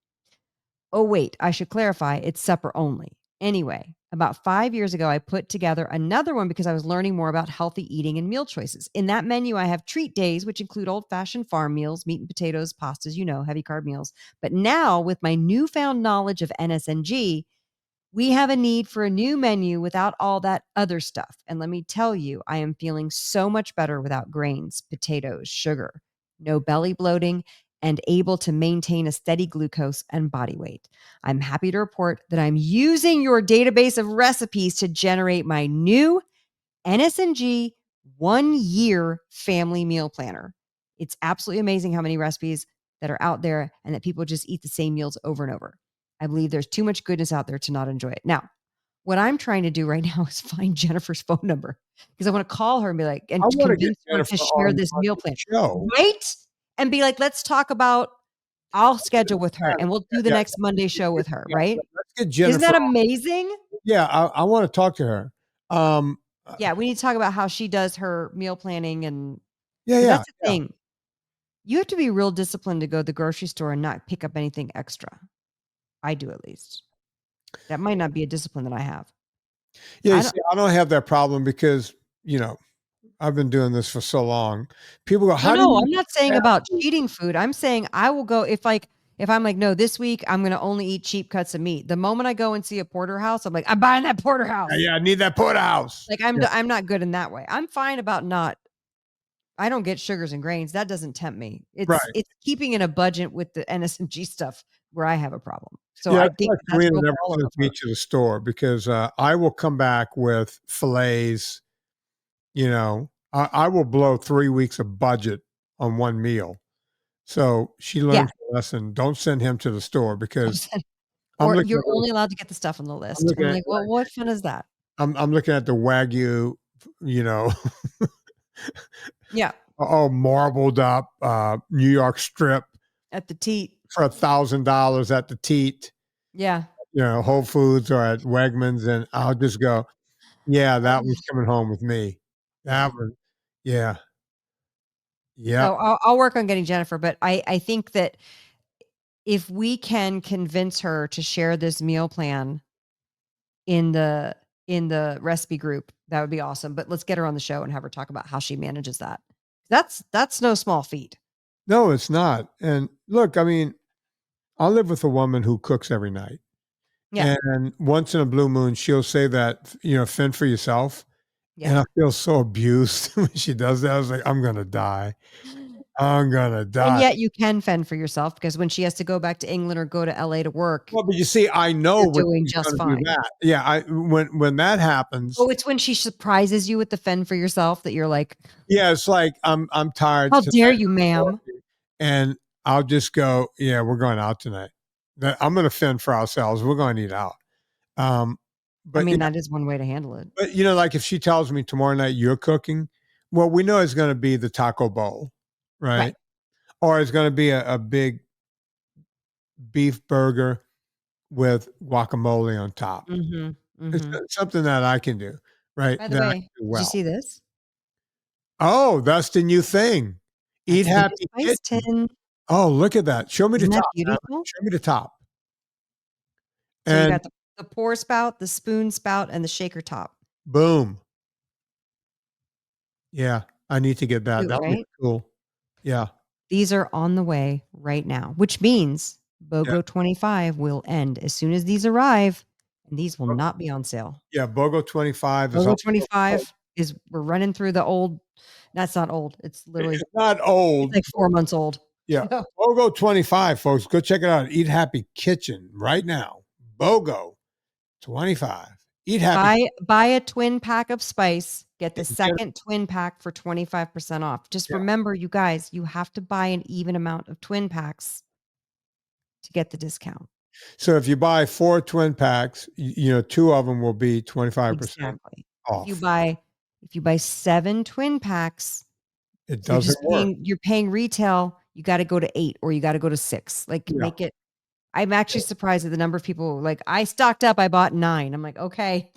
Oh, wait, I should clarify, it's supper only. Anyway, about 5 years ago, I put together another one because I was learning more about healthy eating and meal choices. In that menu, I have treat days, which include old-fashioned farm meals, meat and potatoes, pastas, heavy carb meals. But now, with my newfound knowledge of NSNG, we have a need for a new menu without all that other stuff. And let me tell you, I am feeling so much better without grains, potatoes, sugar, no belly bloating, and able to maintain a steady glucose and body weight. I'm happy to report that I'm using your database of recipes to generate my new NSNG 1 year family meal planner. It's absolutely amazing how many recipes that are out there and that people just eat the same meals over and over. I believe there's too much goodness out there to not enjoy it. Now, what I'm trying to do right now is find Jennifer's phone number because I want to call her and be like, and I want to get convince her to Jennifer share this on meal the plan. show. Right? And be like, let's talk about, I'll schedule with her Yeah, and we'll do the yeah, next Monday show with her, right? let's get Isn't Jennifer that on. amazing? Yeah, I want to talk to her. Yeah, we need to talk about how she does her meal planning, and Yeah, because yeah, that's the yeah. thing. You have to be real disciplined to go to the grocery store and not pick up anything extra. I do, at least. That might not be a discipline that I have. Yeah, you I don't see, I don't have that problem because, I've been doing this for so long. People go, how do no, you I'm not saying fast about food? cheating food. I'm saying I will go if I'm like, no, this week I'm gonna only eat cheap cuts of meat. The moment I go and see a porterhouse, I'm like, I'm buying that porterhouse. Yeah, I need that porterhouse. Like Yeah, I'm not good in that way. I'm fine about not. I don't get sugars and grains. That doesn't tempt me. It's right. it's keeping in a budget with the NSNG stuff where I have a problem. So Yeah, I that's think why that's Karina real never baller of sends me her. to the store because I will come back with fillets. I will blow 3 weeks of budget on one meal. So she Yeah. learned the lesson. Don't send him to the store because I'm Or looking you're at only allowed to get the stuff on the I'm list. looking I'm at like, well, what fun is that? I'm looking at the Wagyu, you know, Yeah. marbled up New York strip At the teat. for $1,000 at the teat, Yeah. Whole Foods or at Wegmans, and I'll just go, yeah, that one's coming home with me. That one, yeah, So yep. I'll work on getting Jennifer, but I think that if we can convince her to share this meal plan in the recipe group, that would be awesome. But let's get her on the show and have her talk about how she manages that. That's no small feat. No, it's not. And look, I mean, I live with a woman who cooks every night. Yeah. And once in a blue moon, she'll say that, fend for yourself. And Yeah. I feel so abused when she does that. I was like, I'm going to die. I'm going to And die. yet you can fend for yourself because when she has to go back to England or go to LA to work, Well, but you see, I know you're when doing she's just going to do fine. that. Yeah. When that happens, Oh, it's when she surprises you with the fend for yourself that you're like, yeah, it's like, I'm tired how tonight. dare you, ma'am? And I'll just go, yeah, we're going out tonight. I'm going to fend for ourselves. We're going to eat out. Um, I but mean, that is one way to handle it. But like if she tells me tomorrow night you're cooking, well, we know it's going to be the taco bowl, Right. right? Or it's going to be a big beef burger with guacamole on top. Mhm. It's Mhm. something that I can do, right? By the That I way, can do did you well. see this? Oh, that's the new thing. Eat That's the new Happy spice Kitchen. tin. Oh, look at that. Show me the Isn't that top, Anna. beautiful? Show me the top. So you And got the pour spout, the spoon spout, and the shaker top. boom. Yeah, I need to get that. Cute, That looks right? cool. Yeah. These are on the way right now, which means Yeah. BOGO 25 will end as soon as these arrive, and these will Bo not be on sale. yeah, BOGO 25 is BOGO also oh, 25 is we're running through the old that's not old. It's literally it's not it's old. like 4 months old. Yeah. BOGO 25, folks. Go check it out. Eat Happy Kitchen right now. BOGO 25. Eat Happy Buy a twin pack of spice, get the Kitchen. Get it. second twin pack for 25% off. Just Yeah. remember, you guys, you have to buy an even amount of twin packs to get the discount. So if you buy 4 twin packs, you know, 2 of them will be 25% Exactly. off. If you buy 7 twin packs, It you're doesn't just work. you're paying retail, you gotta go to 8 or you gotta go to 6. Like, Yeah. make it I'm actually surprised at the number of people like, "I stocked up, I bought 9." I'm like, "Okay."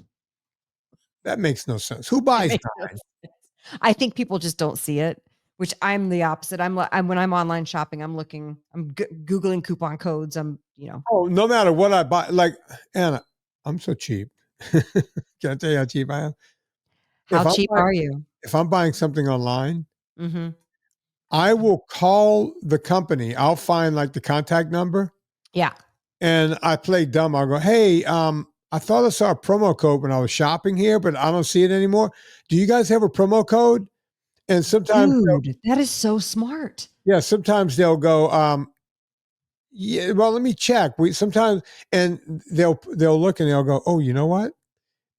That makes no sense. Who It buys makes no 9? sense. I think people just don't see it, which I'm the opposite. I'm when I'm online shopping, I'm Googling coupon codes. Oh, no matter what I buy, like, Anna, I'm so cheap. Can I tell you how cheap I am? How cheap are you? If I'm buying something online, Mhm. I will call the company. I'll find like the contact number Yeah. and I play dumb. I'll go, hey, I thought I saw a promo code when I was shopping here, but I don't see it anymore. Do you guys have a promo code? And sometimes, Dude, that is so smart. yeah, sometimes they'll go, yeah, well, let me check. We sometimes, and they'll look and they'll go, oh, you know what?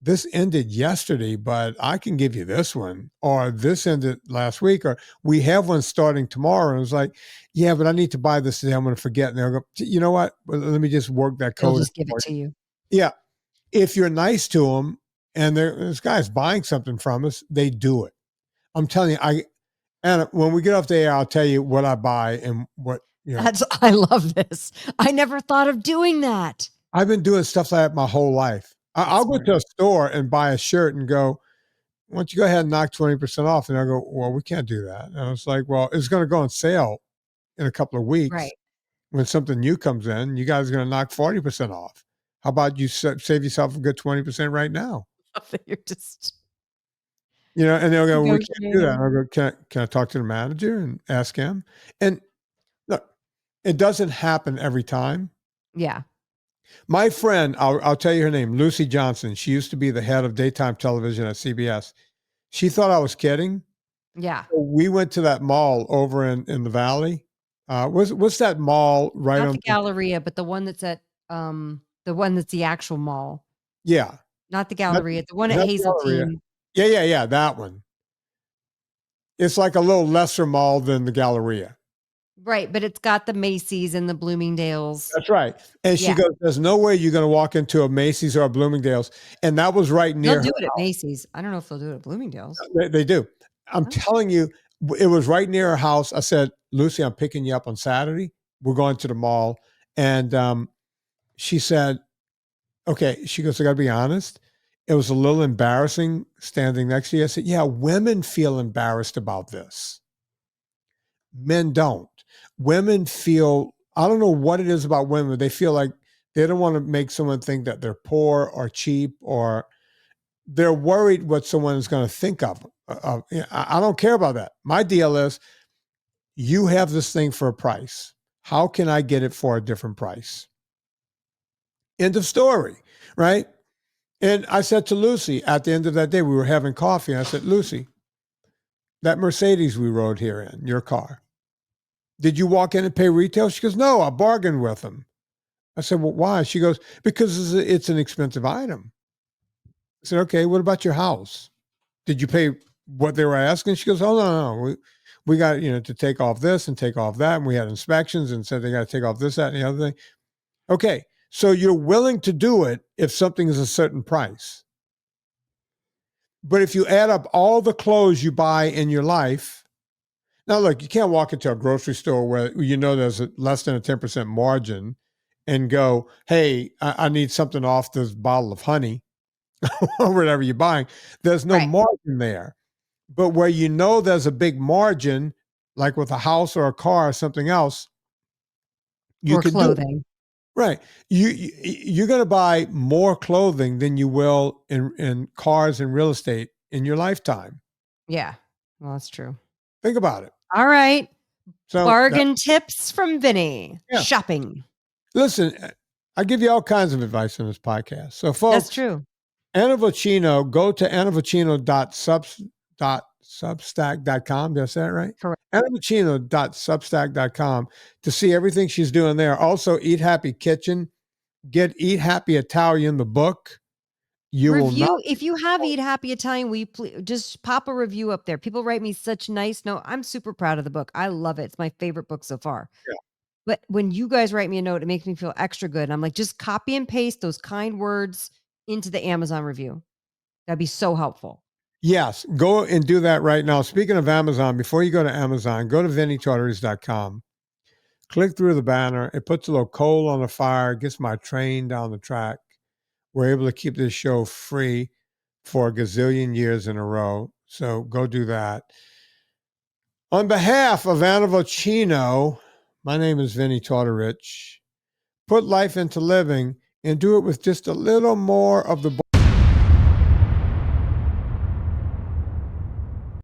This ended yesterday, but I can give you this one, or this ended last week, or we have one starting tomorrow. And it's like, yeah, but I need to buy this today. I'm going to forget. And they'll go, you know what? Well, let me just work that They'll code just give it for to you. you. Yeah. If you're nice to them and this guy's buying something from us, they do it. I'm telling you, and when we get off the air, I'll tell you what I buy and what, I love this. I never thought of doing that. I've been doing stuff like that my whole life. I'll go to a store and buy a shirt and go, why don't you go ahead and knock 20% off? And I go, well, we can't do that. And I was like, well, it's going to go on sale in a couple of weeks. Right. When something new comes in, you guys are going to knock 40% off. How about you save yourself a good 20% right now? You're just And they'll go, we can't do that. negotiating. And I'll go, can I talk to the manager and ask him? And look, it doesn't happen every time. Yeah. My friend, I'll tell you her name, Lucy Johnson. She used to be the head of daytime television at CBS. She thought I was kidding. Yeah. So we went to that mall over in the valley. What's that mall right Not on? the Galleria, but the one that's at the one that's the actual mall. Yeah, Not the not, Galleria, the one at not Galleria. Hazeltine. Yeah, that one. It's like a little lesser mall than the Galleria. Right, but it's got the Macy's and the Bloomingdale's. That's right. And she Yeah. goes, "There's no way you're going to walk into a Macy's or a Bloomingdale's." And that was right near They'll do her it at house. Macy's. I don't know if they'll do it at Bloomingdale's. They do. I'm Oh. telling you, it was right near her house. I said, "Lucy, I'm picking you up on Saturday. We're going to the mall." And she said, okay. She goes, I got to be honest. It was a little embarrassing standing next to you. I said, yeah, women feel embarrassed about this. Men don't. Women feel, I don't know what it is about women. They feel like they don't want to make someone think that they're poor or cheap, or they're worried what someone is going to think of. I don't care about that. My deal is, you have this thing for a price. How can I get it for a different price? End of story, right? And I said to Lucy at the end of that day, we were having coffee. And I said, Lucy, that Mercedes we rode here in, your car, did you walk in and pay retail? She goes, no, I bargained with them. I said, well, why? She goes, because it's an expensive item. I said, okay, what about your house? Did you pay what they were asking? She goes, oh, no. We got, to take off this and take off that. And we had inspections and said they got to take off this, that, and the other thing. Okay. So you're willing to do it if something is a certain price. But if you add up all the clothes you buy in your life, now look, you can't walk into a grocery store where there's less than a 10% margin and go, hey, I need something off this bottle of honey or whatever you're buying. There's no Right. margin there. But where you know there's a big margin, like with a house or a car or something else, you Or could do it. clothing. Right. You're going to buy more clothing than you will in cars and real estate in your lifetime. Yeah. Well, that's true. Think about it. All right. So Bargain tips from Vinnie. Yeah. Shopping. Listen, I give you all kinds of advice on this podcast. So, folks, That's true. Anna Vocino, go to annavocino.substack.com. Did I say that right? Correct. annavocino.substack.com to see everything she's doing there. Also, Eat Happy Kitchen. Get Eat Happy Italian, the book. You will not. If you have Eat Happy Italian, just pop a review up there. People write me such nice. No, I'm super proud of the book. I love it. It's my favorite book so far. Yeah. But when you guys write me a note, it makes me feel extra good. I'm like, just copy and paste those kind words into the Amazon review. That'd be so helpful. Yes, go and do that right now. Speaking of Amazon, before you go to Amazon, go to VinnieTortorich.com. Click through the banner. It puts a little coal on the fire, gets my train down the track. We're able to keep this show free for a gazillion years in a row. So go do that. On behalf of Anna Vocino, my name is Vinnie Tortorich. Put life into living and do it with just a little more of the